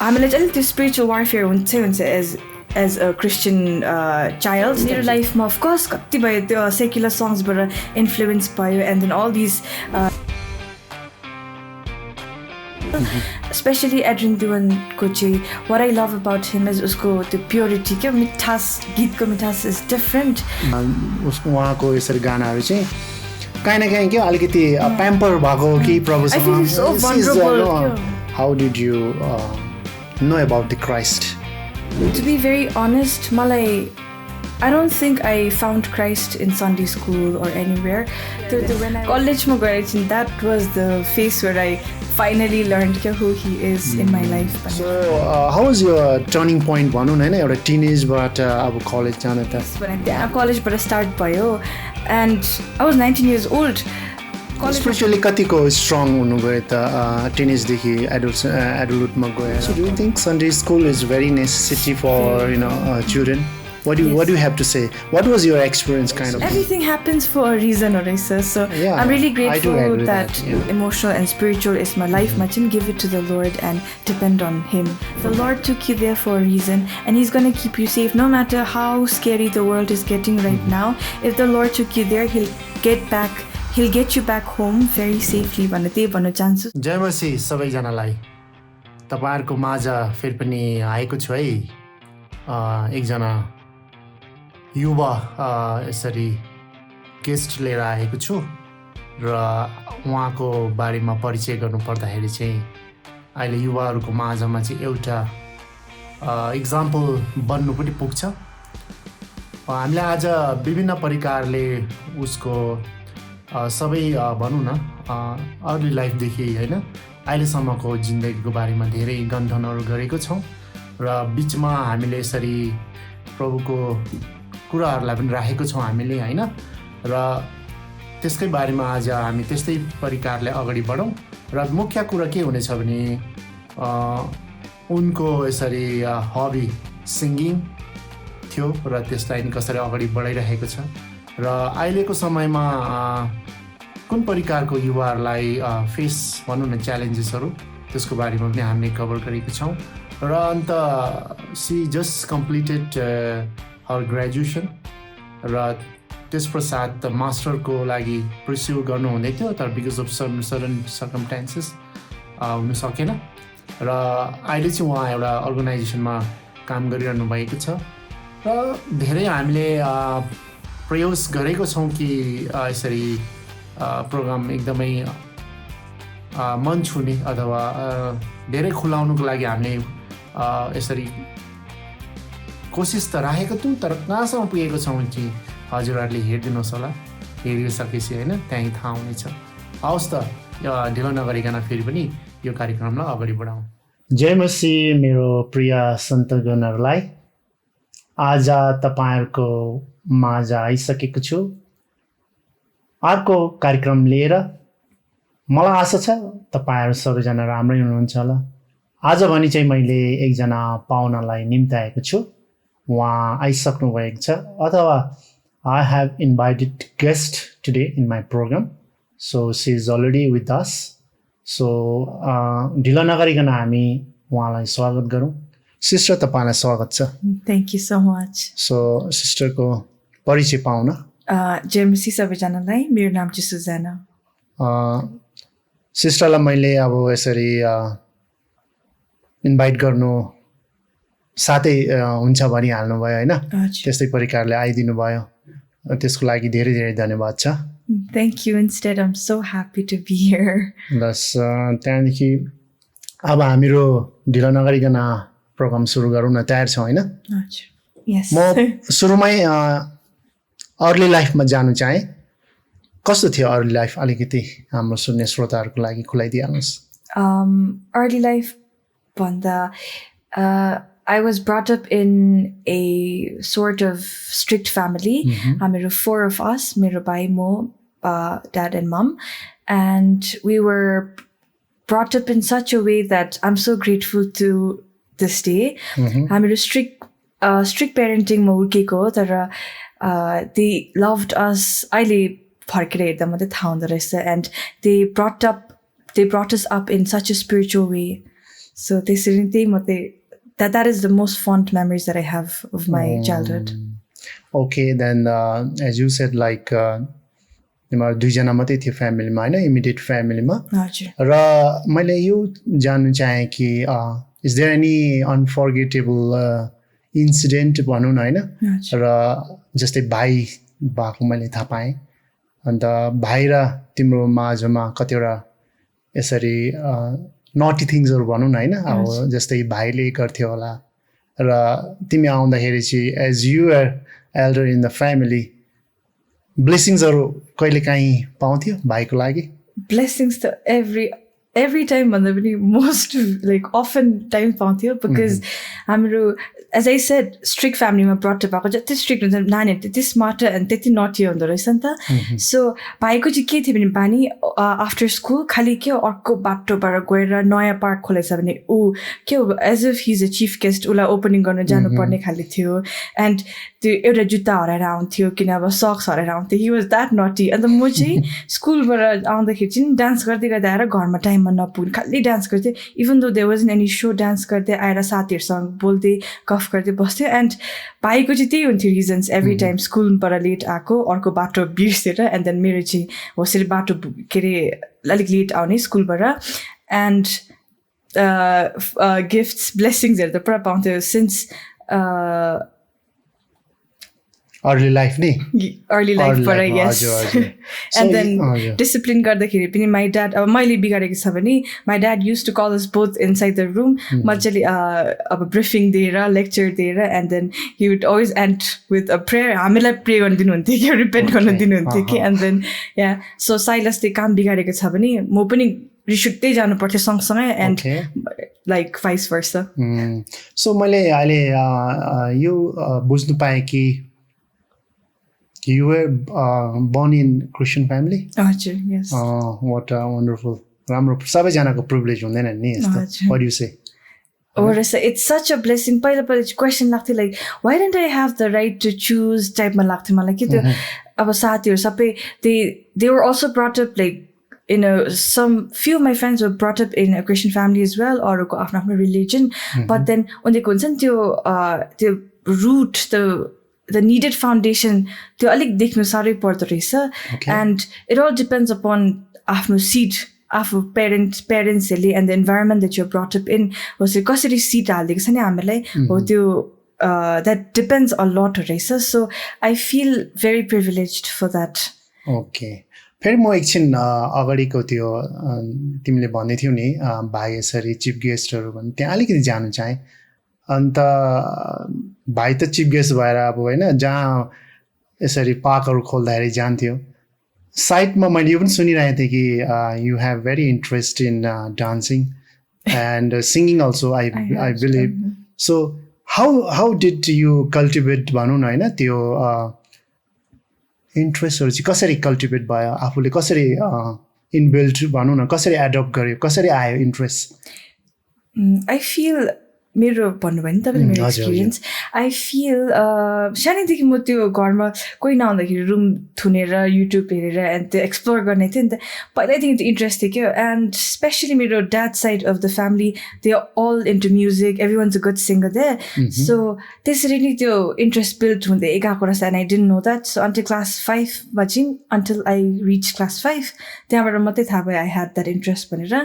हामीलाई चाहिँ अलिक त्यो स्पिरिचुअल वारफेयर हुन्छ as a Christian child. मेरो लाइफमा of course कति भयो त्यो secular songsबाट influence भयो and then all these especially Adrian Duanको चाहिँ what I love about him is उसको त्यो purity क्या मिठास गीतको मिठास is different. उसको उहाँको यसरी गानाहरू चाहिँ काहीँ न काहीँ क्या अलिकति प्याम्पर भएको कि प्रभुसँग. I feel so vulnerable. How did you know about the Christ? To be very honest, I don't think I found Christ in Sunday school or anywhere. When I college, that was the phase where I finally learned who he is in my life. So, how was your turning point? भनौँ न हैन एउटा teenage बाट अब college जान त. College बाट start भयो and I was 19 years old. Spiritually कतिको strong हुनुभयो त टिनेजदेखि adulthoodमा गयो. So do you think Sunday school is very necessary for children? What do you have to say? What was your experience kind of? Everything happens for a reason, Orisa. So yeah, I'm really grateful that emotional and spiritual is my life. Give it to the Lord and depend on Him. The Lord took you there for a reason, and He's gonna keep you safe no matter how scary the world is getting right now. If the Lord took you there, He'll get you back home very safely. भन्ने chances. जयमसी सबैजनालाई तपाईहरुको माझ फेरि पनि आएको छु है. एकजना युवा यसरी गेस्ट लिएर आएको छु र उहाँको बारेमा परिचय गर्नु पर्दाखेरि चाहिँ अहिले युवाहरूको माझमा चाहिँ एउटा एक्जाम्पल बन्नु पनि पुग्छ. हामीले आज विभिन्न प्रकारले उसको सबै भनौँ न अर्ली लाइफदेखि हैन अहिलेसम्मको जिन्दगीको बारेमा धेरै गन्थनहरू गरेको छौँ र बीचमा हामीले यसरी प्रभुको कुराहरूलाई पनि राखेको छौँ हामीले हैन र त्यसकै बारेमा आज हामी त्यस्तै प्रकारले अगाडि बढौँ र मुख्य कुरा के हुनेछ भने उनको यसरी हबी सिङ्गिङ थियो र त्यसलाई नि कसरी अगाडि बढाइरहेको छ र अहिलेको समयमा कुन प्रकारको युवाहरूलाई फेस भनौँ न च्यालेन्जेसहरू त्यसको बारेमा पनि हामीले कभर गरेको छौँ र अन्त सी जस्ट कम्प्लिटेड हर ग्रेजुएसन र त्यसपश्चात मास्टरको लागि पर्स्यु गर्नुहुँदै थियो तर बिकज अफ सर्टन सर्कमस्टान्सेस हुन सकेन र अहिले चाहिँ उहाँ एउटा अर्गनाइजेसनमा काम गरिरहनु भएको छ र धेरै हामीले प्रयास गरेको छौँ कि यसरी प्रोग्राम एकदमै मन छुने अथवा धेरै खुलाउनुको लागि हामीले यसरी कोसिस त राखेको थियौँ तर कहाँसम्म पुगेको छौँ कि हजुरहरूले हेरिदिनुहोस् होला हेरिसकेपछि होइन त्यहीँ थाहा हुनेछ. हवस् त ढिलो नगरिकन फेरि पनि यो कार्यक्रमलाई अगाडि बढाउँ. जय मसीह मेरो प्रिय सन्तगणहरूलाई आज तपाईँहरूको माझ आइसकेको छु अर्को कार्यक्रम लिएर. मलाई आशा छ तपाईँहरू सबैजना राम्रै हुनुहुन्छ होला. आज भनी चाहिँ मैले एकजना पाहुनालाई निम्ताएको छु. उहाँ आइसक्नु भएको छ अथवा I have invited guest today in my program. So she is already with us. So ढिलो नगरिकन हामी उहाँलाई स्वागत गरौँ. सिस्टर तपाईँलाई स्वागत छ. Thank you so much. So सिस्टरको परिचय पाउन. जेमी सबैजनालाई मेरो नाम चाहिँ सुजाना. सिस्टरलाई मैले अब यसरी इन्भाइट गर्नु साथै हुन्छ भनिहाल्नु भयो होइन त्यस्तै प्रकारले आइदिनु भयो त्यसको लागि धेरै धेरै धन्यवाद छ. Thank you instead. I'm so happy to be here. बस त्यहाँदेखि अब हामीहरू ढिलो नगरिकन प्रोग्राम सुरु गरौँ न. तयार छौँ होइन? Yes. म सुरुमै अर्ली लाइफमा जानु चाहेँ. कस्तो थियो अर्ली लाइफ अलिकति हाम्रो सुन्ने श्रोताहरूको लागि खुलाइदिइहाल्नुहोस्. Early life भन्दा I was brought up in a sort of strict family. There were 4 of us, मेरो भाइ, म, dad and mom. And we were brought up in such a way that I'm so grateful to this day. हामीहरू strict parenting मा हुर्केको तर they loved us. अहिले फर्केर हेर्दा मात्रै थाहा हुँदो रहेछ. And they brought us up in such a spiritual way. So that is the most fond memories that I have of my childhood. Okay, then as you said, like तिमीहरू दुईजना मात्रै थियो फ्यामिलीमा होइन इमिडिएट फ्यामिलीमा र मैले यो जान्नु चाहेँ कि is there any unforgettable incident भनौँ न होइन र जस्तै भाइ भएको मैले थाहा पाएँ अन्त भाइ र तिम्रो माझमा कतिवटा यसरी नटी थिङ्सहरू भनौँ न होइन अब जस्तै भाइले गर्थ्यो होला र तिमी आउँदाखेरि चाहिँ as you are elder in the family ब्लेसिङ्सहरू कहिले काहीँ पाउँथ्यो भाइको लागि ब्लेसिङ्स त every time भन्दा पनि most like often time पाउँथ्यो because हाम्रो as I said strict family मा brought up भएको जति strict हुन्छ नानीहरू त्यति smart and त्यति naughty हुँदो रहेछ नि त so भाइको चाहिँ के थियो भने बानी after school खालि के अर्को बाटोबाट गएर नयाँ पार्क खोलेछ भने ऊ के हो as if he's a chief guest उसलाई ओपनिङ गर्न जानुपर्ने खालि थियो and त्यो एउटा जुत्ता हराएर आउँथ्यो कि अब सक्स हराएर आउँथ्यो he was that naughty अन्त म चाहिँ स्कुलबाट आउँदाखेरि चाहिँ डान्स गर्दै गर्दै आएर घरमा टाइममा नपुग्ने खालि डान्स गर्थेँ even though there wasn't any so dance गर्दै आएर साथीहरूसँग बोल्दै गफ गर्दै बस्थ्यो एन्ड भाइको चाहिँ त्यही हुन्थ्यो रिजन्स एभ्री टाइम स्कुलबाट लेट आएको अर्को बाटो बिर्सेर एन्ड देन मेरो चाहिँ होसरी बाटो के अरे अलिक लेट आउने स्कुलबाट एन्ड गिफ्ट्स ब्लेसिङ्सहरू त पुरा पाउँथ्यो since early life ni early life but I guess and then discipline गर्दाखेरि पनि my dad अब मैले बिगारेको छ भने my dad used to call us both inside the room मजाले अब briefing दिएर lecture दिएर and then he would always end with a prayer हामीलाई pray गर्न दिनुहुन्थ्यो कि repent गर्न दिनुहुन्थ्यो कि and then yeah so Silasले काम बिगारेको छ भने म पनि रिसुक्दै जानु पर्थ्यो सँगसँगै and like vice versa so मैले अहिले यो बुझ्नु पाएँ कि you were born in Christian family? Yes. What a wonderful. राम्रो सबैजनाको privilege हुँदैन नि यस्तो. What do you say? Or it's such a blessing. पहिला question लाग्थ्यो like why didn't I have the right to choose type मा लाग्थ्यो मलाई कि त्यो अब साथीहरू सबै they were also brought up like some few of my friends were brought up in a Christian family as well or को आफ्नो religion but then उनीहरूको हुन्छ नि त्यो root the needed foundation त्यो अलिक देख्नु साह्रै पर्दो रहेछ and it all depends upon आफ्नो seed आफ्नो parents and the environment that you're brought up in कसरी seed हालिदिएको छ नि हामीलाई हो त्यो that depends a lot रहेछ so I feel very privileged for that okay फेरि म एकछिन अगाडिको त्यो तिमीले भन्दै थियौ नि भाइ यसरी चिफ गेस्टहरू भन्ने त्यहाँ अलिकति जानु चाहे अन्त भाइ त चिफ गेस्ट भएर अब होइन जहाँ यसरी पार्कहरू खोल्दाखेरि जान्थ्यो साइडमा मैले यो पनि सुनिरहेको थिएँ कि you have very interest in dancing and singing also I believe so how did you cultivate भनौँ न होइन त्यो इन्ट्रेस्टहरू चाहिँ कसरी कल्टिभेट भयो आफूले कसरी इनबिल्ट भनौँ न कसरी एडप्ट गर्यो कसरी आयो इन्ट्रेस्ट आई फिल मेरो भन्नुभयो नि तपाईँले मेरो एक्सपिरियन्स आई फिल सानैदेखि म त्यो घरमा कोही नहुँदाखेरि रुम थुनेर युट्युब हेरेर एन्ड त्यो एक्सप्लोर गर्ने थिएँ नि त पहिल्यैदेखि त्यो इन्ट्रेस्ट थियो क्या एन्ड स्पेसली मेरो dad side of the family they are all into music everyone's a good singer they so त्यसरी नै त्यो इन्ट्रेस्ट बिल्ड हुँदै गएको रहेछ and I didn't know that so until class 5मा चाहिँ अन्टिल आई रिच क्लास 5 त्यहाँबाट मात्रै थाहा भयो आई ह्याड द्याट इन्ट्रेस्ट भनेर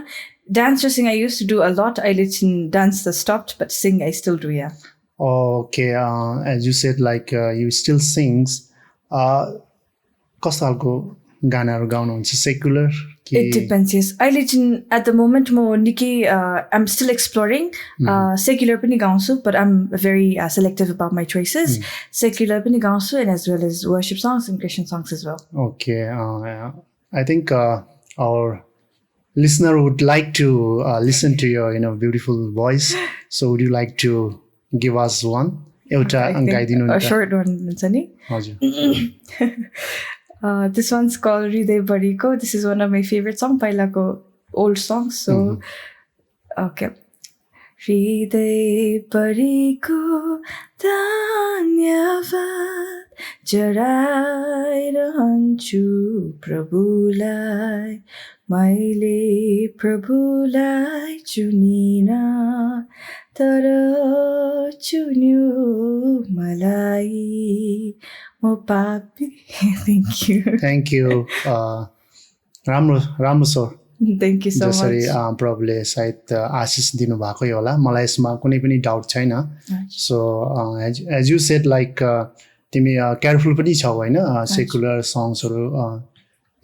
Dance or sing I used to do a lot. I didn't dance that stopped, but sing I still do, yeah. Okay, as you said, like you still sings. कस्तो खालको गानाहरू गाउनुहुन्छ secular? It depends, yes. I at the moment mo निकै I'm still exploring. Secular पनि गाउँछु, but I'm very selective about my choices. Secular पनि गाउँछु and as well as worship songs and Christian songs as well. Okay, I think our listener would like to listen to your beautiful voice, so would you like to give us one एउटा गाइदिनु a short one हुन्छ नि हजुर this one's called हृदय बढीको this is one of my favorite song पहिलाको old songs so okay हृदय बढीको धन्यवाद जराइरहन्छु प्रभुलाई मैले प्रभुलाई chunin तर चुन्यो मलाई म पापी Thank you. Thank you. राम्रो स्वर Thank you so जसरी much. प्रभुले सायद आशिष दिनुभएकै होला मलाई यसमा कुनै पनि डाउट छैन so as you said like तिमी केयरफुल पनि छौ होइन सेकुलर सङ्ग्सहरू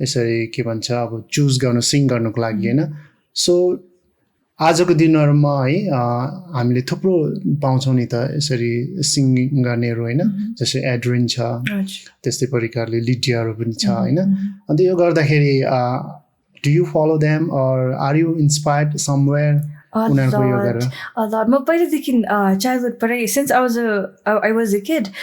यसरी के भन्छ अब चुज गर्नु सिङ गर्नुको लागि होइन सो आजको दिनहरूमा है हामीले थुप्रो पाउँछौँ नि त यसरी सिङ्गिङ गर्नेहरू होइन जस्तै एड्रिन छ त्यस्तै प्रकारले लिडियाहरू पनि छ होइन अन्त यो गर्दाखेरि do you follow them or are you inspired somewhere A lot. म पहिलेदेखि childhood since I was a kid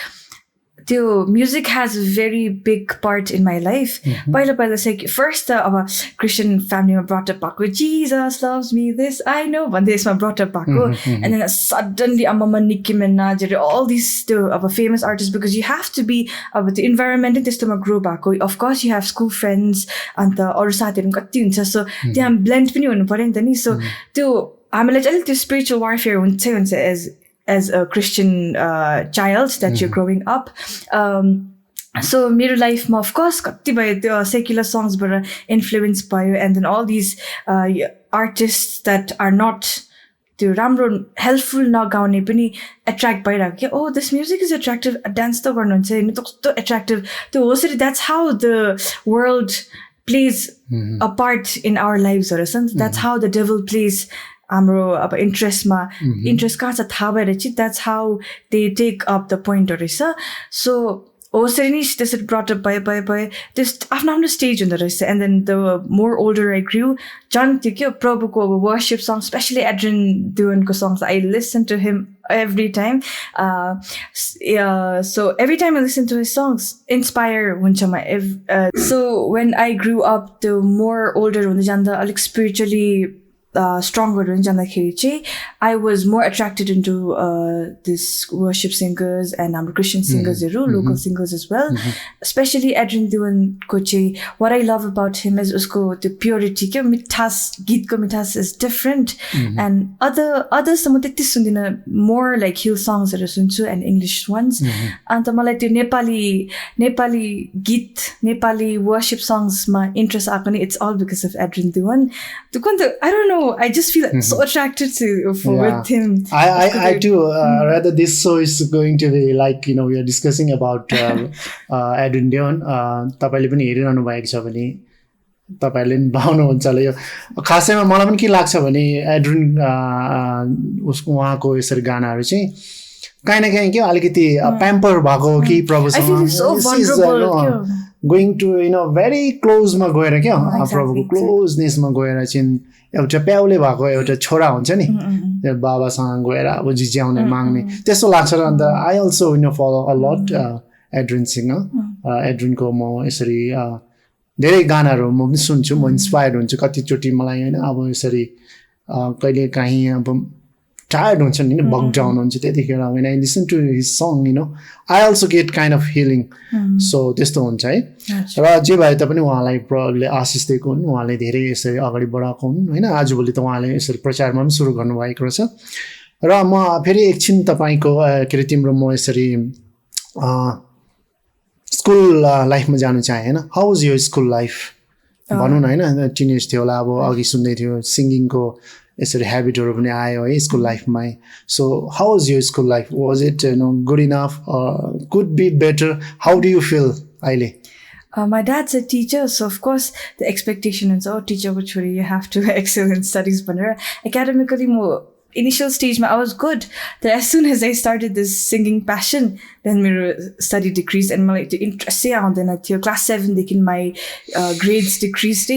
music has a very big part in my life. पहिला चाहिँ first अब Christian family मा brought up भएको Jesus loves me this I know भन्दै यसमा brought up भएको and then suddenly आमामा Nicki Minaj all these अब famous artists because you have to be अब the environment त्यस्तोमा grow भएको of course you have school friends अन्त अरू साथीहरू कति हुन्छ so त्यहाँ blend पनि हुनु पर्यो नि त नि so त्यो हामीलाई चाहिँ अलिक त्यो spiritual warfare हुन्छ as a Christian child that you're growing up. So मेरो लाइफमा of course कति भयो त्यो secular songs बाट influence भयो and then all these artists that are not त्यो राम्रो helpful नगाउने पनि attract भइरहेको कि oh this music is attractive dance त गर्नुहुन्छ हैन कस्तो attractive त्यो होसरी that's how the world plays a part in our lives or something that's how the devil plays हाम्रो अब इन्ट्रेस्टमा इन्ट्रेस्ट कहाँ छ थाहा भएर चाहिँ that's how they take up the point रहेछ so होसरी नै त्यसरी brought up भयो त्यस आफ्नो स्टेज हुँदो रहेछ and then the more older I grew झन् त्यो के प्रभुको worship songs especially Adrian Duanको songs I listen to him every time so every time I listen to his songs inspire हुन्छ so when I grew up the more older हुँदै जाँदा अलिक spiritually stronger जाँदाखेरि चाहिँ I was more attracted into this worship singers and Christian singers local singers as well especially Adrian Duan को चाहिँ what I love about him is उसको त्यो purity के मिठास गीतको मिठास is different and others म त्यति सुन्दिन more like hill songs सुन्छु and English ones अन्त मलाई त्यो नेपाली गीत नेपाली worship songs मा interest आएको नि it's all because of Adrian Duan त्यो कुन I don't know I just feel so attracted with him. I too. Rather, this show is going to be like we are discussing about Adrian Duan. तपाईले पनि हेरिरहनु भएको छ भने तपाईहरुले पनि भाउनुहुन्छ होला यो खासैमा मलाई पनि के लाग्छ भने एड्रिन उसको उहाँको यसरी गानाहरू चाहिँ काहीँ न काहीँ के अलिकति प्याम्पर भएको कि प्रभुसँग going to very close मा गएर क्या प्रभुको क्लोजनेसमा गएर चाहिँ एउटा प्याउले भएको एउटा छोरा हुन्छ नि बाबासँग गएर अब जिज्याउने माग्ने त्यस्तो लाग्छ र अन्त I also follow a lot Adrian singer एड्रिनको म यसरी धेरै गानाहरू म पनि सुन्छु म इन्स्पायर्ड हुन्छु कतिचोटि मलाई होइन अब यसरी कहिले काहीँ अब tired हुन्छ नि बग डाउन हुन्छ त्यतिखेर when I listen to his song I also get kind of healing so त्यस्तो हुन्छ है र जे भए तापनि उहाँलाई प्रभुले आशिष दिएको हुन् उहाँले धेरै यसरी अगाडि बढाएको हुन् हैन आजभोलि त उहाँले यसरी प्रचारमा पनि सुरु गर्नुभएको रहेछ र म फेरि एकछिन तपाईको के रे तिम्रो म यसरी स्कुल लाइफमा जानु चाहे हैन how was your school life भनौँ न हैन टिनेज थियो होला अब अघि सुन्दै थियो सिंगिङको यसरी ह्याबिटहरु पनि आयो है स्कुल लाइफमा so how was your school life was it good enough could be better how do you feel अहिले My dad's a teacher, so of course the expectation is, oh, teacher ko chhori, you have to excel in studies. Academically, initial stage, I was good. Then as soon as I started this singing passion, then my study decreased and my interest then at class 7, my grades decreased.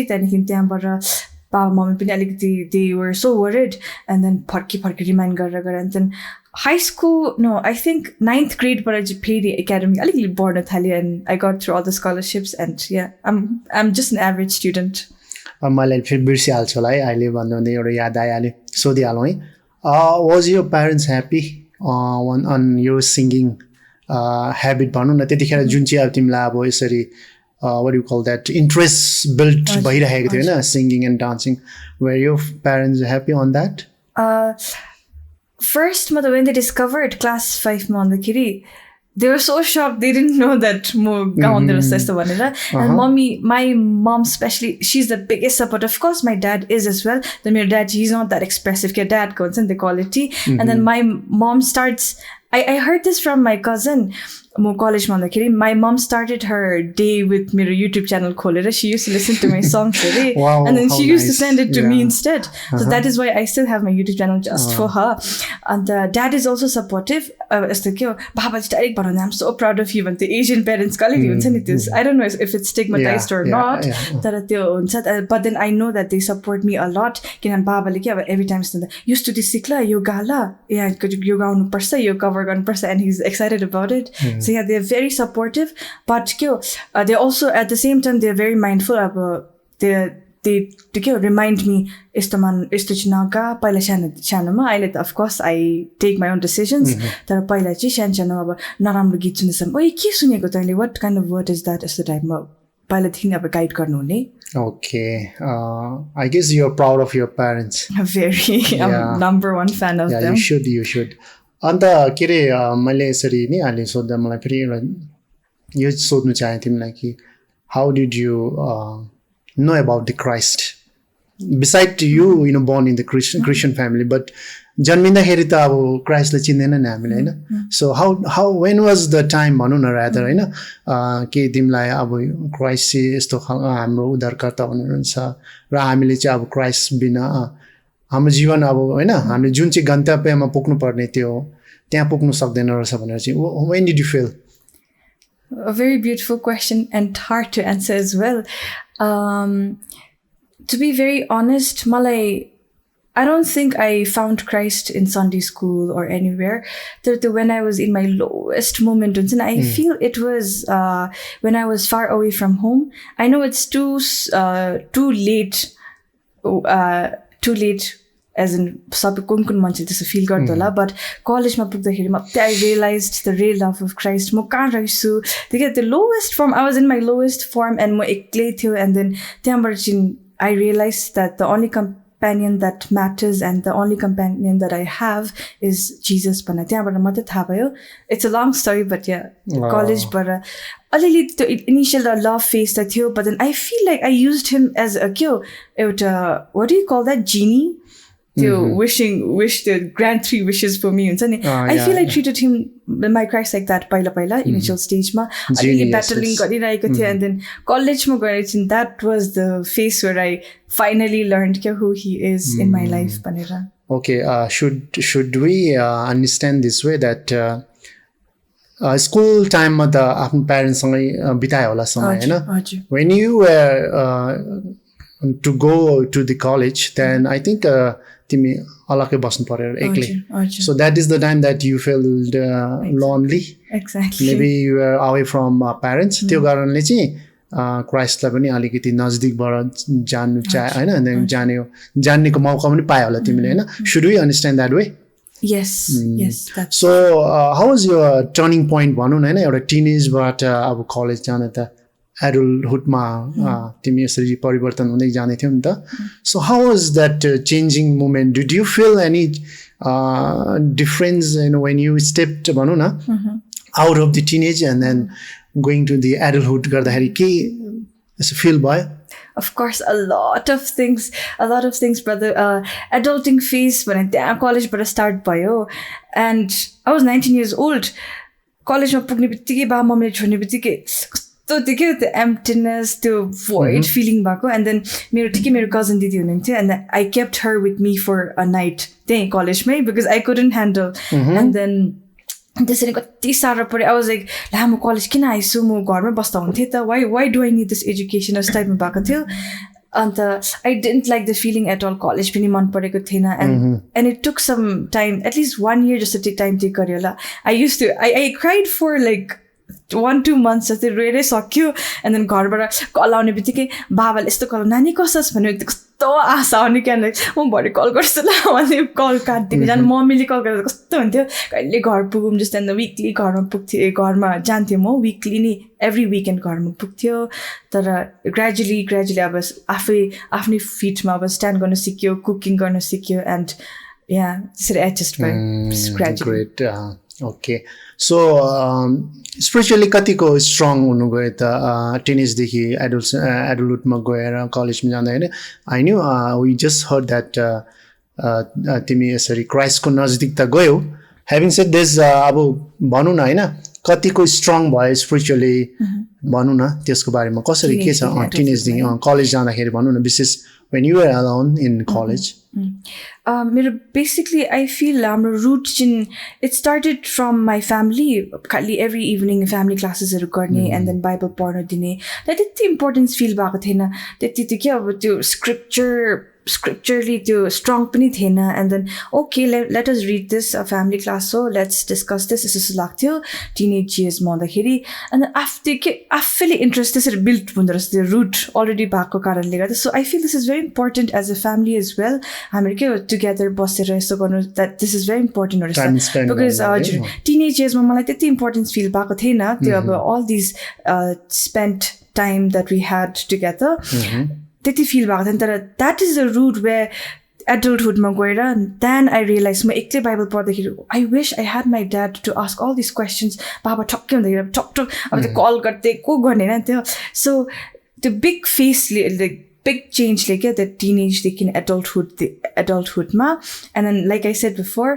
Papa, mommy, they were so worried. And then parki remind gara and then high school, no, I think 9th grade, but I just paid the academy. I was born in Italy and I got through all the scholarships and yeah, I'm just an average student. मलाई फेरि बिर्सिहाल्छु होला है अहिले भन्दा एउटा याद आइहाल्यो सोधिहालौँ है was your parents happy on your singing habit भनौँ न त्यतिखेर जुन चाहिँ अब तिमीलाई अब यसरी what do you call that, interest built bhairaheko थियो हैन, singing and dancing. Were your parents happy on that? First, when they discovered class 5 ma, they were so shocked. They didn't know that and my mom especially, she's the biggest support. Of course, my dad is as well. Then my dad, he's not that expressive. Your dad goes and they call it tea. And then my mom starts. I heard this from my cousin. College my mom started her day with my YouTube channel. She used to listen to my songs today. Wow, and then she used to send it to me Yeah. instead. So that is why I still have my YouTube channel just for her. And dad is also supportive. I'm so proud of you. And the Asian parents, I don't know if it's stigmatized or not. But then I know that they support me a lot. Every time used to this yoga, yoga cover, and he's excited about it. So yeah, they're very supportive, but they also at the same time they're very mindful about they remind me of course I take my own decisions. What kind of word is that? Okay. I guess you're proud of your parents. Very. I'm number one fan of them. You should. अन्त के रे मैले यसरी नि अहिले सोध्दा मलाई फेरि एउटा यो सोध्नु चाहे तिमीलाई कि how did you know about the Christ beside you born in the Christian family, but जन्मिँदाखेरि त अब क्राइस्टलाई चिन्दैन नि हामीले हैन. So how when was the time भनौँ न rather हैन के तिमीलाई अब क्राइस्ट चाहिँ यस्तो हाम्रो उद्धारकर्ता हुनुहुन्छ र हामीले चाहिँ अब क्राइस्ट बिना हाम्रो जीवन अब हैन हामीले जुन चाहिँ गन्तव्यमा पुग्नु पर्ने थियो त्यहाँ पुग्नु सक्दैन रहेछ भनेर चाहिँ when did you feel? A very beautiful question and hard to answer as well. To be very honest, I don't think I found Christ in Sunday school or anywhere. When I was in my lowest moment, and I feel it was when I was far away from home. I know it's too late. Too late as in sabi kun manche this feel gardola, but college ma pugdakheri I realized the real love of Christ. Mo ka raisu the lowest form. I was in my lowest form and mo ekle थियो, and then I realized that the only companion that matters and the only companion that I have is Jesus. It's a long story, but yeah, college, but the initial love phase that थियो, but then I feel like I used him as a what do you call that, genie? To wish to grant 3 wishes for me. I feel I treated him, my Christ, like that paila initial stage ma. Battling and then college ma that was the phase where I finally learned who he is in my life. Okay, should we understand this way that school time ma the आफ्नो parents सँगै बितायो होला समय हैन? When you were to go to the college, then I think तिमी अलग्गै बस्नु पर्यो एक्लै. So that is the time that you felt lonely. Exactly. Maybe you were away from parents. त्यो कारणले चाहिँ क्राइस्टलाई पनि अलिकति नजदिकबाट जान्नु चाहे हैन, अनि जान्नेको मौका पनि पायो होला तिमीले हैन. Should we understand that way? Yes, yes. That's so how was your turning point भनौँ न हैन, एउटा टिनेजबाट अब कलेज जान त adulthood ma timi यसरी परिवर्तन हुँदै जाने थियो नि त. So how was that changing moment? Did you feel any difference when you stepped भनौँ न out of the teenage and then going to the adulthood गर्दाखेरि के यसो feel भयो? Of course, a lot of things, brother. Adulting phase when I college but start bio, and I was 19 years old. College ma pugne bitike ba mamle chhodne bitike so the emptiness, the void feeling bako, and then मेरो cousin didi hununthyo, and then I kept her with me for a night त्यही college mai because I couldn't handle. And then त्यसरी कति साह्रो पर्यो. I was like ला म college किन आइसु, म घरमै बस्दा हुन्थ्यो त, why do I need this education as type भएको थियो. अन्त I didn't like the feeling at all. College पनि मन परेको थिएन, and it took some time, at least 1 year just to take time take गर्यो होला. I cried for like 1-2 months जस्तै रोएरै सक्यो एन्ड देन घरबाट कल आउने बित्तिकै बाबाले यस्तो कल नानी कसोस् भन्यो कस्तो आशा आउने क्या म भरे कल गर्छु ल भने कल काटिदिएको जानु मम्मीले कल गरेर कस्तो हुन्थ्यो कहिले घर पुगौँ जस्तै अन्त विकली घरमा जान्थ्यो म विकली नि एभ्री विकेन्ड घरमा पुग्थ्यो तर ग्रेजुअली अब आफ्नै फिटमा अब स्ट्यान्ड गर्न सिक्यो कुकिङ गर्न सिक्यो एन्ड त्यसरी एडजस्ट भयो ग्रेजुअली ओके सो स्पिरिचुअली कतिको स्ट्रङ हुनुभयो त टिनेजदेखि एडल्टहुडमा गएर कलेजमा जाँदा होइन I knew we just heard that तिमी यसरी क्राइस्टको नजिक त गयौ ह्याभिङ सेड दिस अब भनौँ न होइन कतिको स्ट्रङ भयो स्पिरिचुअली भनौँ न त्यसको बारेमा कसरी के छ टिनेजदेखि कलेज जाँदाखेरि भनौँ न विशेष when you were alone in college? मेरो basically I feel हाम्रो root चाहिँ it started from my family खाली every evening family classes हरू गर्ने and then Bible पढ्न दिने त्यति importance feel भएको थिएन त्यति त्यो के अब त्यो scripturally त्यो strong पनि थिएन and then okay let us read this a family class so let's discuss this जस्तो लाग्थ्यो teenage years मा हुँदाखेरि and आफैले interest त्यसरी build हुँदो रहेछ त्यो root already भएको कारणले गर्दा so I feel this is very important as a family as well हामीहरू के together बसेर यसो गर्नु that this is very important रहेछ because हजुर teenage years मा मलाई त्यति importance feel भएको थिएन त्यो अब all these spent time that we had together त्यति फिल भएको थियो तर that is the route where एडल्टहुडमा गएर देन आई रियलाइज म एक्लै बाइबल पढ्दाखेरि I wish I had my dad to ask all this questions बाबा ठक्कै हुँदाखेरि ठक अब त्यो कल गर्दै को गर्ने होइन त्यो सो त्यो बिग फेसले लाइक बिग चेन्जले क्या त्यो टिनेजदेखि एडल्टहुडमा and then like I said before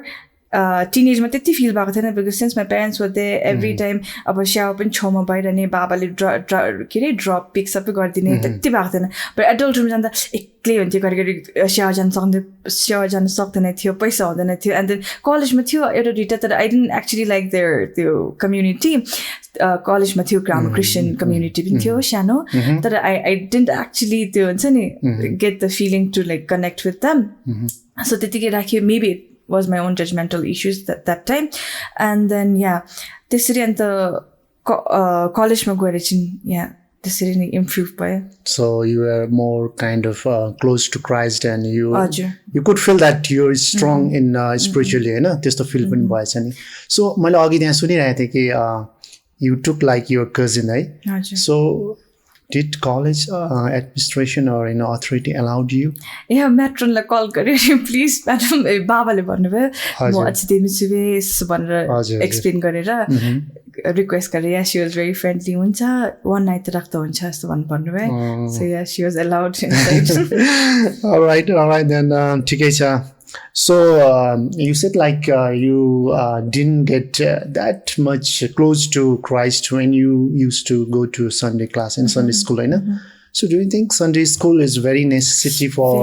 टिनेजमा त्यति फिल भएको थिएन because since my parents were they every time अब स्याउ पनि छेउमा भइरहने बाबाले के अरे ड्रप पिक सबै गरिदिने त्यति भएको थिएन बट एडल्टहुडमा जाँदा एक्लै हुन्थ्यो घरिघरि स्याउ जान सक्दैन थियो पैसा हुँदैन थियो एन्ड देन कलेजमा थियो एउटा दुइटा तर I didn't actually like there त्यो कम्युनिटी कलेजमा थियो ग्राम क्रिस्चियन कम्युनिटी पनि थियो सानो तर आई डिन्ट एक्चुली त्यो हुन्छ नि get the feeling to like connect with them so त्यतिकै राख्यो maybe was my own judgmental issues that time and then त्यसरी अन्त कलेजमा गएर चाहिँ त्यसरी नै इम्प्रुभ भयो so you were more kind of close to Christ and you could feel that you're strong in spiritually हैन त्यस्तो फिल पनि भएछ नि so मैले अघि त्यहाँ सुनिरहेको थिएँ कि you took like your cousin है so did college administration or authority allowed you? Yeah, matronलाई कल गरेर प्लिज म्याडम बाबाले भन्नुभयो म अझै दिन्छु बेस भनेर एक्सप्लेन गरेर रिक्वेस्ट गरेर she was very friendly हुन्छ one night राख्दा हुन्छ जस्तो भन्नुभयो so she was allowed inside. all right then ठिकै छ so you said like you didn't get that much close to Christ when you used to go to Sunday class and Sunday school right? So do you think Sunday school is very necessary for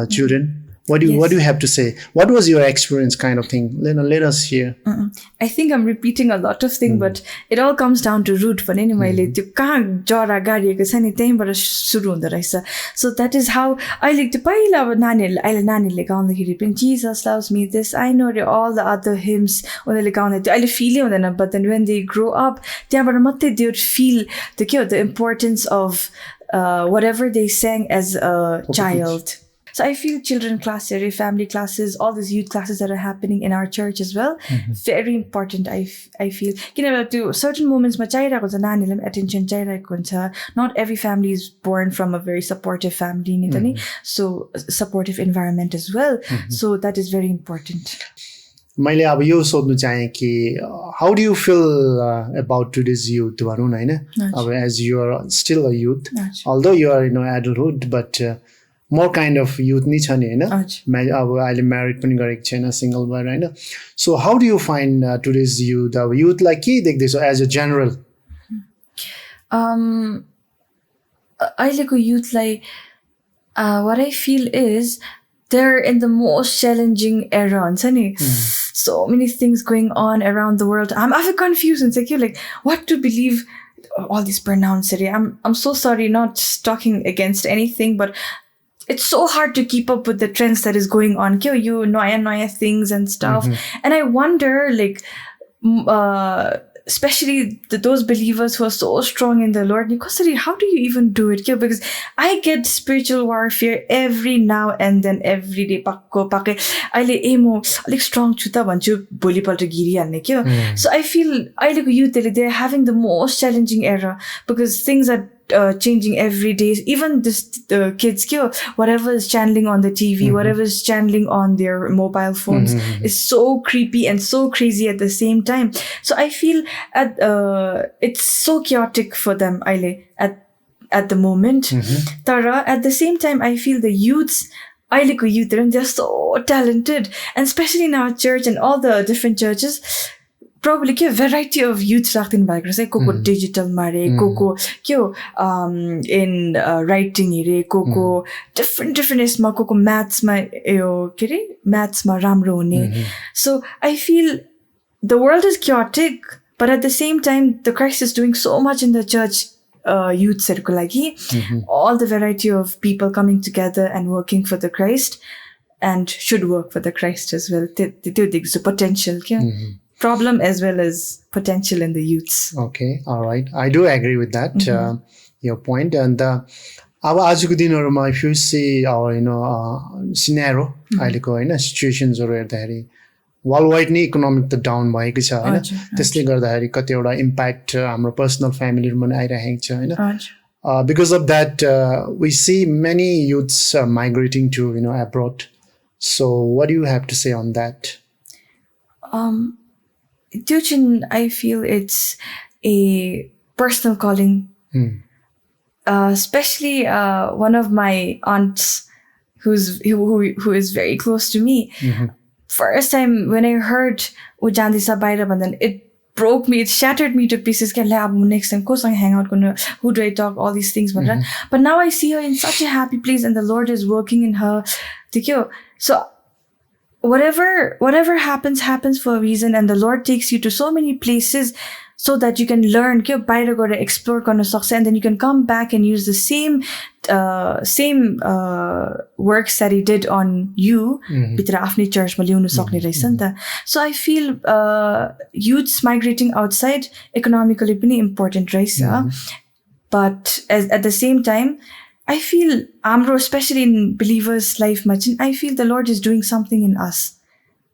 children? What do you have to say? What was your experience kind of thing? Let us hear. I think I'm repeating a lot of things, but it all comes down to root. But anyway, त्यो कहाँ जरा गाडिएको छ नि त्यहीँबाट सुरु हुँदो रहेछ. So that is how I like to पहिला अब नानीहरूले गाउँदाखेरि पनि Jesus loves me, this I know all the other hymns उनीहरूले गाउँदै थियो अहिले फिलै हुँदैन but then when they grow up त्यहाँबाट मात्रै they would feel the importance of whatever they sang as a child. So I feel children classes, family classes, all these youth classes that are happening in our church as well, very important. I feel किनभने त्यो certain moments मा चाहिरहेको हुन्छ नानीलाई attention चाहिरहेको हुन्छ. Not every family is born from a very supportive family नि त नि, so supportive environment as well. So that is very important. मैले अब यो सोध्नु चाहे कि how do you feel about today's youth भनौँ न हैन अब as you are still a youth although you are adulthood but more kind of youth नि छ नि हैन अब अहिले म्यारिड पनि गरेको छैन सिंगल भएर हैन so how do you find today's youth अब youth like के देख्दैछौ as a general अहिलेको youthलाई what I feel is they're in the most challenging era हुन्छ नि so many things going on around the world I'm confused and like what to believe all these pronouns I'm so sorry not talking against anything but it's so hard to keep up with the trends that is going on naya things and stuff and I wonder like especially those believers who are so strong in the Lord, how do you even do it? Because I get spiritual warfare every now and then, every day. Strong so I feel youth they're having the most challenging era because things are changing every day. Even the kids, whatever is channeling on the TV, whatever is channeling on their mobile phones is so creepy and so crazy at the same time. So I feel it's so chaotic for them at the moment. Tara, at the same time, I feel the youths, they're so talented, and especially in our church and all the different churches. Probably variety of youth rakhin bhayeko रहेछ को digital ma re को in writing re को different यसमा को maths ma maths ma राम्रो हुने. So I feel the world is chaotic, but at the same time the Christ is doing so much in the church. Youths harko लागि all the variety of people coming together and working for the Christ, and should work for the Christ as well. त्यो देख्छु potential problem as well as potential in the youths. Okay, all right. I do agree with that, your point. And अब आजको दिनहरुमा if you see our scenario अहिलेको हैन सिचुएसन्सहरु हेर्दाखेरि world wide नै economic त down भएको छ हैन. त्यसले गर्दाखेरि कतिवटा इम्प्याक्ट हाम्रो पर्सनल फ्यामिलीहरुमा पनि आइरहेको छ हैन. Because of that, we see many youths migrating to abroad. So what do you have to say on that? I feel it's a personal calling. Especially one of my aunts who is very close to me. First time when I heard Ujandisa Bairabandan, it broke me, it shattered me to pieces. Next time, hang out, who do I talk, all these things. But now I see her in such a happy place, and the Lord is working in her. So whatever happens for a reason, and the Lord takes you to so many places so that you can learn, explore, and then you can come back and use the same works that He did on you. So I feel youths migrating outside economically pretty important, but at the same time, I feel Amro, especially in believers' life, I feel the Lord is doing something in us.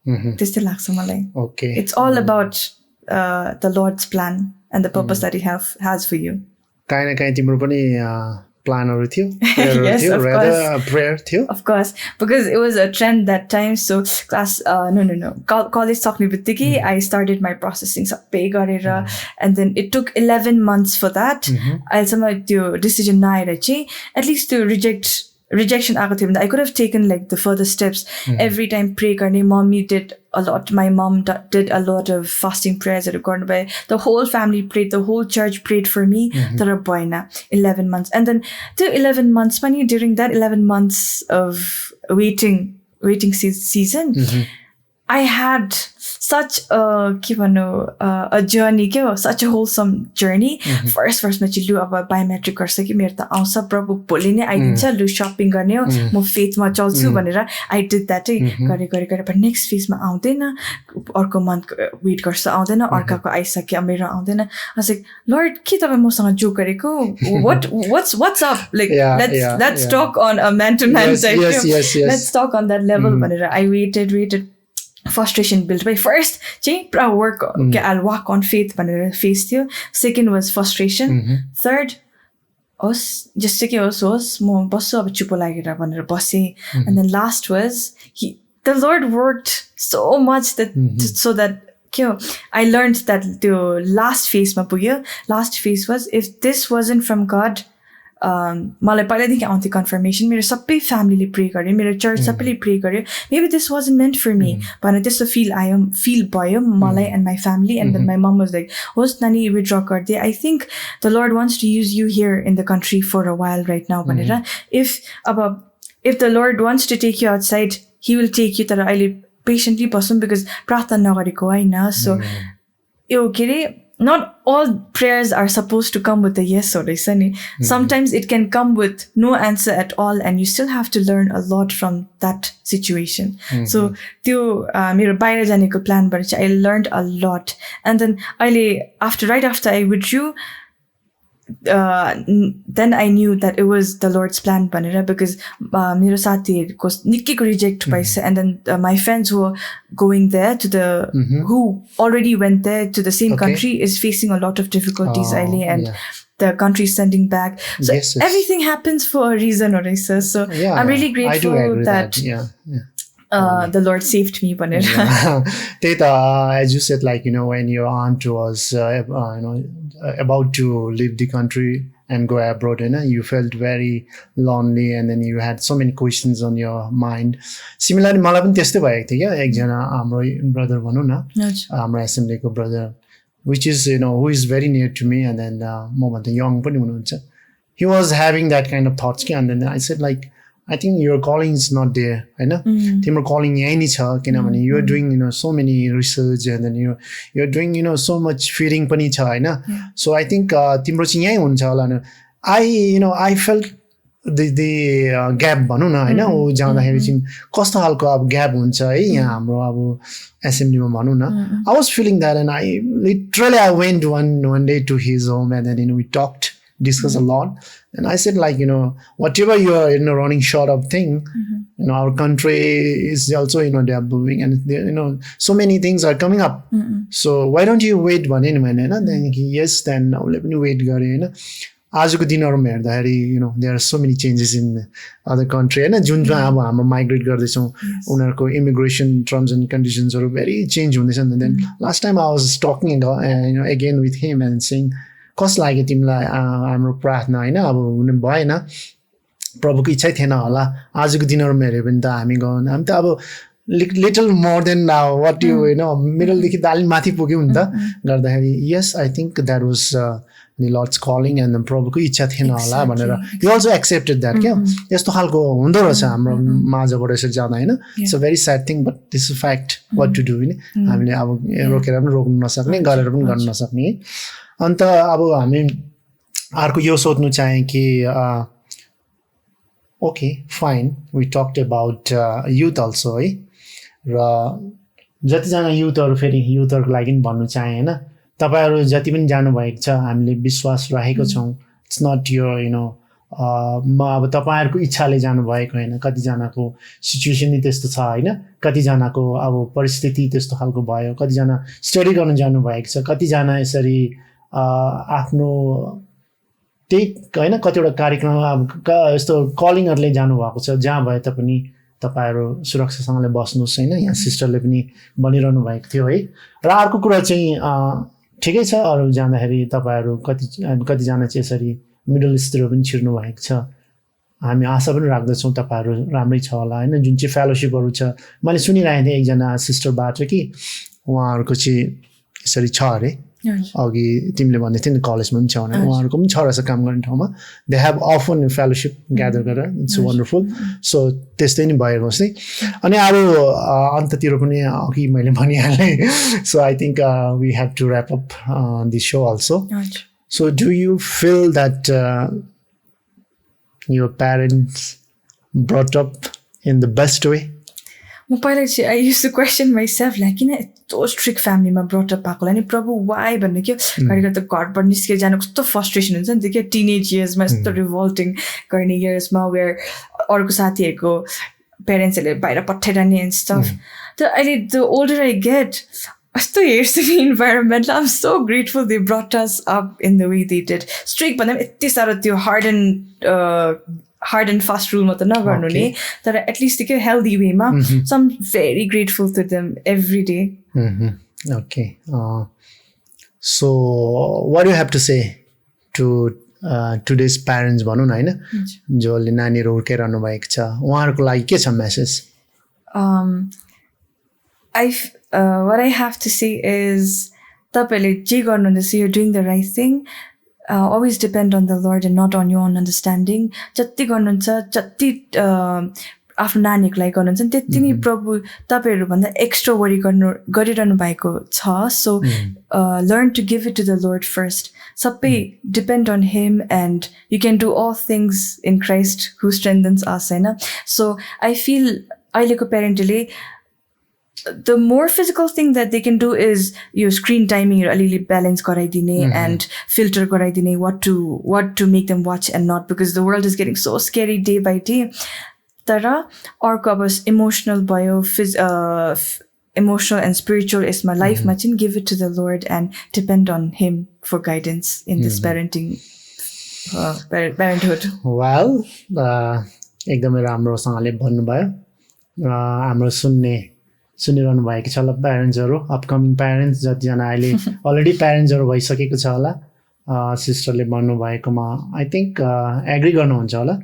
Okay. It's all about the Lord's plan and the purpose that He has for you. Planner with you? Yes, of course. Prayer too? Of course, because it was a trend that time. So college talk I started my processing and then it took 11 months for that. I decision at least to rejection. I could have taken the further steps. Every time pray karne, mommy did a lot. My mom did a lot of fasting prayers that gone by. The whole family prayed. The whole church prayed for me. 11 months, and then the 11 months, during that 11 months of waiting season, I had such a journey, such a wholesome journey. First ma chillu aba biometric garcha ki mero ta aउँछ प्रभु भोलि नै आइदिन्छ लु shopping गर्ने हो म फेथमा चल्छु भनेर I did that गरे but next phase मा आउँदैन अर्को month वेट गर्छ आउँदैन अर्काको आइसक्यो मेरो आउँदैन. I was like, Lord, के तपाई मसँग जोक गरेको? What's up? Let's talk on a man to man type. Yes. Let's talk on that level भनेर I waited. Frustration built by first work I'll walk on faith face. Second was frustration. Third just and then last was the Lord worked so much that so that I learned that the last phase was, if this wasn't from God, मलाई पहिलादेखि आउँथ्यो confirmation. मेरो सबै फ्यामिलीले pray गर्यो, मेरो church सबैले pray गर्यो, maybe this wasn't meant for me भनेर त्यस्तो feel भयो मलाई and my family. And then my mom was like, होस् नानी withdraw गरिदिए. I think the Lord wants to use you here in the country for a while right now भनेर. If the Lord wants to take you outside, He will take you. तर अहिले patiently बसौँ because प्रार्थना नगरेको हैन. So not all prayers are supposed to come with a yes or a no. Sometimes it can come with no answer at all, and you still have to learn a lot from that situation. So त्यो मेरो बाहिर जानेको प्लानबाट चाहिँ I learned a lot. And then right after I withdrew, then I knew that it was the Lord's plan भनेर, because मेरो साथीहरुको निक्कैको reject भइस, and then my friends who were going there to the who already went there to the same country is facing a lot of difficulties and the country is sending back. So everything happens for a reason, Orisa. So I'm really grateful that the Lord saved me. As you said, like, when your aunt was about to leave the country and go abroad, you felt very lonely, and then you had so many questions on your mind. Similarly, मलाई पनि त्यस्तै भएको थियो क्या. एकजना हाम्रो brother भनौँ न, हाम्रो एसेम्ब्लीको brother, which is who is very near to me, and then म भन्दा young पनि हुनुहुन्छ. He was having that kind of thoughts क्या, and then I said, like, I think your calling is not there, तिम्रो calling यही नै छ, किनभने you are doing so many research, and then you're doing so much feeding पनि छ, हैन. So I think तिम्रो चाहिँ यही हुन्छ होला नि. I felt the gap भनौँ न, हैन. उ जाँदाखेरि चाहिँ कस्तो खालको अब ग्याप हुन्छ है यहाँ हाम्रो अब एसेम्ब्लीमा भनौँ न. I was feeling that, and I went one day to his home, and then we discussed a lot. And I said, like, whatever you are running short of thing, our country is also they are moving, and so many things are coming up. So why don't you wait one in a minute? Then yes, then now let me wait. आजको दिनहरुमा हेर्दाखेरि there are so many changes in other country, हैन. जुन अब हाम्रो migrate गर्दैछौँ, उनीहरूको immigration terms and कन्डिसन्सहरु very change हुँदैछ. And then last time I was talking again with him and saying, कस्तो लाग्यो तिमीलाई हाम्रो प्रार्थना, हैन. अब हुनु भएन, प्रभुको इच्छा थिएन होला. आजको दिनहरुमा हेर्यो भने त हामी त अब लिटल मोर देन व्हाट मिडलदेखि दालिम माथि पुग्यौँ नि त गर्दाखेरि. Yes, I think that was the Lord's calling, and then प्रभुको इच्छा थिएन होला भनेर he also accepted that. क्या यस्तो खालको हुँदो रहेछ हाम्रो माझबाट यसरी जाँदा, हैन. It's a very sad thing, but this is a fact. What to do, हामीले अब रोकेर पनि रोक्न नसक्ने, गरेर पनि गर्न नसक्ने. अन्त अब हामी अर्को यो सोध्नु चाहे कि okay, fine, we talked about youth also, है. र जतिजना युथहरु फेरि युथहरुको लागि पनि भन्नु चाहे, हैन. तपाईहरु जति पनि जानु भएको छ, हामीले विश्वास राखेको छौं. इट्स नट यो म अब तपाईहरुको इच्छाले जानु भएको हैन. कति जनाको सिचुएसन नै त्यस्तो छ, हैन. कति जनाको अब परिस्थिति त्यस्तो खालको भयो, कति जना स्टडी गर्न जानु भएको छ, कति जना यसरी आफ्नो टेक, हैन, कतिवटा कार्यक्रम अब यस्तो कलिङहरुले जानु भएको छ. जहाँ भए तापनि तपाईहरु सुरक्षासँगले बस्नुस्, हैन. यहाँ सिस्टरले पनि भनिरहनु भएको थियो, है. र अर्को कुरा चाहिँ ठिकै छ, अरु जाँदाखेरि तपाईहरु कति जना चाहिँ यसरी मिडल इस्टतिर पनि छिर्नु भएको छ. हामी आशा पनि राख्दछौँ तपाईहरु राम्रै छ होला, हैन. जुन चाहिँ फेलोशिपहरु छ, मैले सुनिरहेको थिएँ एकजना सिस्टरबाट कि उहाँहरुको चाहिँ यसरी छ अरे. अघि तिमीले भन्दै थियौ नि कलेजमा पनि छ भनेर. उहाँहरुको पनि छ रहेछ काम गर्ने ठाउँमा. They have often fellowship gather गरेर. It's wonderful. सो त्यस्तै नै भएर होस् है. अनि अरु अन्ततिर पनि अघि मैले भनिहालेँ. So I think we have to wrap up this show also. So do you feel that your parents brought up in the best way? I used to question myself, like, those strict family ma brought up bhako ani prabhu why भन्ने के घरिघरि त घरबाट निस्केर जानु कस्तो frustration हुन्छ नि त के टिनेज इयर्स मा यस्तो रिभोल्टिङ गर्ने इयर्स मा वेयर अरूको साथीहरुको पेरेन्ट्सहरुले बाहिर पठाइरहने एन्ड स्टफ. त अहिले द ओल्डर आई गेट यस्तो हेर्स the environment. I'm so grateful they brought us up in the way they did. Strict भन्दा पनि यति साह्रो त्यो hard and fast rule मात्र नगर्नु नि, तर at least के healthy way मा. So I'm very grateful to them every day. Okay. So what do you have to say to today's parents भनौँ न, हैन, जसले नानीहरु हुर्काइरहनु भएको छ, उहाँहरुको लागि के छ message? What I have to say is तपाईले जे गर्नुहुँदैछ, you're doing the right thing. Always depend on the Lord and not on your own understanding. जति गर्नुहुन्छ, जति आफ्नो नानीको लागि गर्नुहुन्छ नि त्यति नै प्रभु तपाईँहरूभन्दा एक्स्ट्रा वरि गरिरहनु भएको छ so learn to give it to the Lord first सबै depend on him and you can do all things in Christ who strengthens us होइन सो आई फिल अहिलेको प्यारेन्टले the more physical thing that they can do is your screen timing alili balance garaidine and filter garaidine what to make them watch and not because the world is getting so scary day by day tara arko abas emotional emotional and spiritual is my life much and give it to the Lord and depend on him for guidance in this parenting parenthood. Well ekdamai राम्रो सँगले भन्नुभयो हाम्रो सुनिरहनु भएको छ होला प्यारेन्ट्सहरू upcoming parents जतिजना अहिले अलरेडी प्यारेन्ट्सहरू भइसकेको छ होला सिस्टरले भन्नुभएकोमा आई थिङ्क एग्री गर्नुहुन्छ होला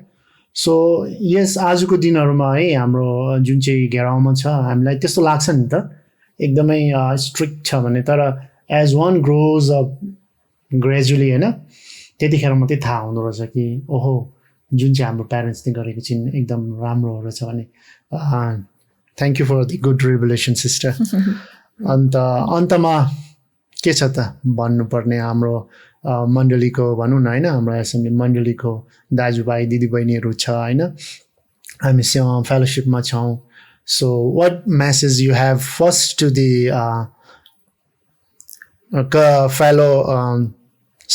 सो यस आजको दिनहरूमा है हाम्रो जुन चाहिँ घेराउमा छ हामीलाई त्यस्तो लाग्छ नि त एकदमै स्ट्रिक्ट छ भने तर as one grows up gradually होइन त्यतिखेर मात्रै थाहा हुँदो रहेछ कि ओहो जुन चाहिँ हाम्रो प्यारेन्ट्सले गरेको चाहिँ एकदम राम्रो रहेछ भने Thank you for the good revelation, sister. अन्त अन्तमा के छ त भन्नुपर्ने हाम्रो मण्डलीको भनौँ न होइन हाम्रो एसेम्ब्ली मण्डलीको दाजुभाइ दिदीबहिनीहरू छ होइन हामी फेलोसिपमा छौँ so what message you have first to the fellow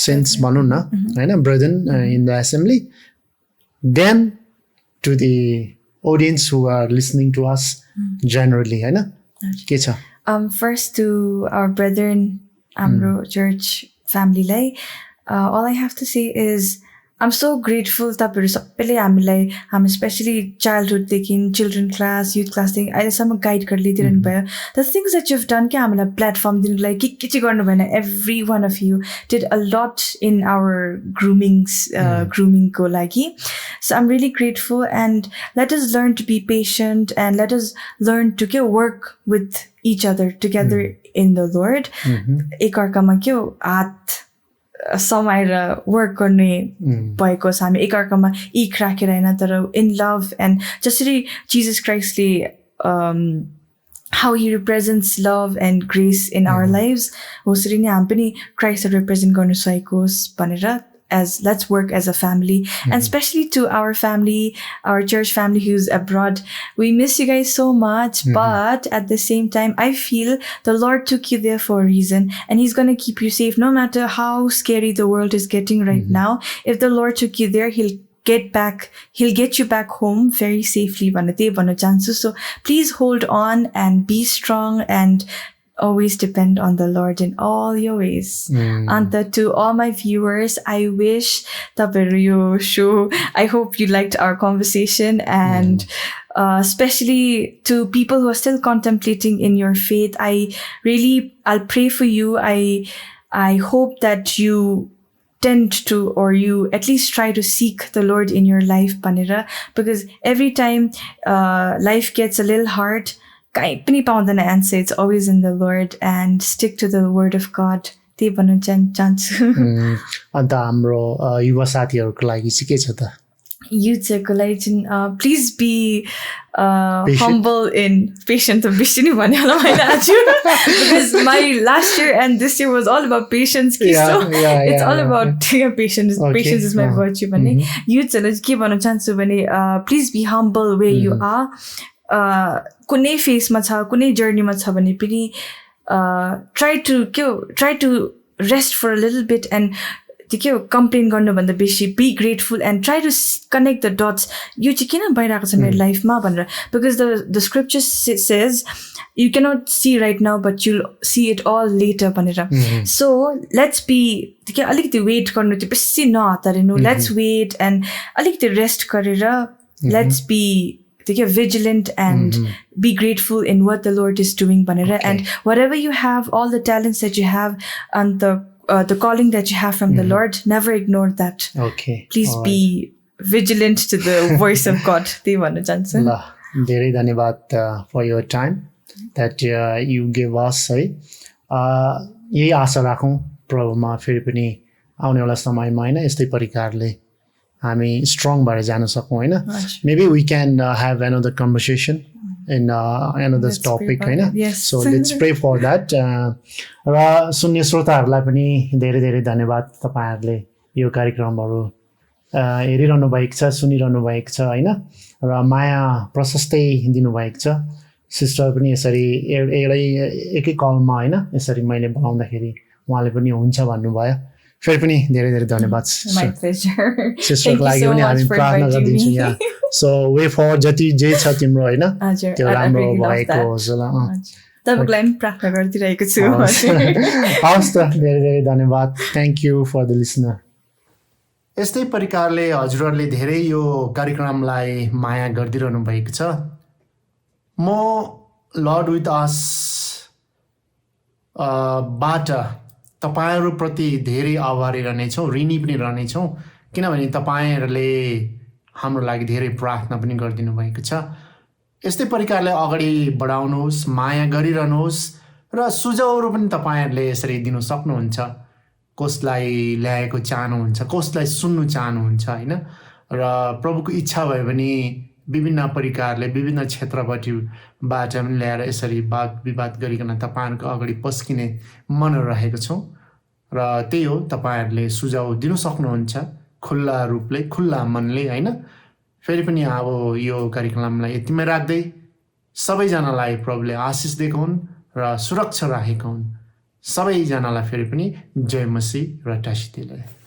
sense भनौँ न होइन brother in the assembly then to the audience who are listening to us generally होइन के छ first to our brethren हाम्रो church family lai all I have to say is I'm so grateful तपाईहरु सबैले हामीलाई हामी especially childhood देखि children class youth class देखि अहिलेसम्म गाइड गरेर दिइरहनु भयो the things that you've done के हामीलाई प्लेटफर्म दिनुको लागि के चाहिँ गर्नु भएन every one of you did a lot in our grooming को लागि so I'm really grateful and let us learn to be patient and let us learn to work with each other together in the Lord एकअर्कामा के हात समाएर work गर्ने भएको छ हामी एकअर्कामा इक राखेर होइन तर इन लभ एन्ड जसरी Jesus क्राइस्टले how he represents love and grace in our lives उसरी नै हामी पनि क्राइस्टलाई रिप्रेजेन्ट गर्न सकेकोस् भनेर as let's work as a family and especially to our family our church family who's abroad we miss you guys so much but at the same time I feel the Lord took you there for a reason and he's going to keep you safe no matter how scary the world is getting right now if the Lord took you there he'll get you back home very safely भन्नु चाहन्छु so please hold on and be strong and always depend on the Lord in all your ways. And to all my viewers, I wish tapaiharu show. I hope you liked our conversation and especially to people who are still contemplating in your faith. I'll pray for you. I hope that you tend to or you at least try to seek the Lord in your life, Panira, because every time life gets a little hard, kahi pani paउँदैन answer it's always in the Lord and stick to the word of God त्यही भन्नु चाहन्छु अन्त हाम्रो युवा साथीहरुको लागि चाहिँ के छ त युथहरुको लागि चाहिँ please be humble in patient of बेसी नै भन्ने होला मैले आज because my last year and this year was all about patience it's all about patience patience is my virtue भन्ने युथहरुले के भन्न चाहन्छु भने please be humble where you are कुनै फेसमा छ कुनै जर्नीमा छ भने पनि try to rest for a little bit and त्यो कम्प्लेन गर्नुभन्दा बेसी be grateful and try to connect the dots यो चाहिँ किन भइरहेको छ मेरो लाइफमा भनेर because the scripture says you cannot see right now but you'll see it all later भनेर so let's be अलिकति वेट गर्नु त्यो बेसी नहतारिनु let's wait and अलिकति रेस्ट गरेर let's be vigilant and be grateful in what the Lord is doing banera and whatever you have all the talents that you have and the calling that you have from the Lord never ignore that please be vigilant to the voice of God त्यही भन्न चाहन्छु ल धेरै धन्यवाद for your time that you gave us है यही आशा राखौं प्रभुमा फेरि पनि आउनेवाला समयमा हैन यस्तै प्रकारले हामी स्ट्रङ भएर जान सकौँ होइन maybe we can have another conversation in another topic होइन so let's pray for that र सुन्ने श्रोताहरूलाई पनि धेरै धेरै धन्यवाद तपाईँहरूले यो कार्यक्रमहरू हेरिरहनु भएको छ सुनिरहनु भएको छ होइन र माया प्रशस्तै दिनुभएको छ सिस्टर पनि यसरी एकै कलमा होइन यसरी मैले बोलाउँदाखेरि उहाँले पनि हुन्छ भन्नुभयो फेरि पनि धेरै धेरै धन्यवाद सिस्टरको लागि पनि हामी प्रार्थना गरिदिन्छौँ यहाँ सो वे फर जति जे छ तिम्रो होइन त्यो राम्रो भएको होस् ल तपाईँको लागि प्रार्थना गरिदिरहेको छु हवस् त धेरै धेरै धन्यवाद thank you for the listener यस्तै प्रकारले हजुरहरूले धेरै यो कार्यक्रमलाई माया गरिदिरहनु भएको छ म लर्ड विथ अस बाट तपाईँहरूप्रति धेरै आभारी रहनेछौँ ऋणी पनि रहनेछौँ किनभने तपाईँहरूले हाम्रो लागि धेरै प्रार्थना पनि गरिदिनु भएको छ यस्तै प्रकारले अगाडि बढाउनुहोस् माया गरिरहनुहोस् र सुझावहरू पनि तपाईँहरूले यसरी दिनु सक्नुहुन्छ कसलाई ल्याएको चाहनुहुन्छ कसलाई सुन्नु चाहनुहुन्छ होइन र प्रभुको इच्छा भयो भने विभिन्न प्रकारले विभिन्न क्षेत्रपट्टिबाट पनि ल्याएर यसरी वाद विवाद गरिकन तपाईँहरूको अगाडि पस्किने मन रहेको छौँ र त्यही हो तपाईँहरूले सुझाव दिनु सक्नुहुन्छ खुल्ला रूपले खुल्ला मनले होइन फेरि पनि अब यो कार्यक्रमलाई यतिमै राख्दै सबैजनालाई प्रभुले आशिष दिएको हुन् र सुरक्षा राखेका हुन् सबैजनालाई फेरि पनि जय मसीह र टासितेले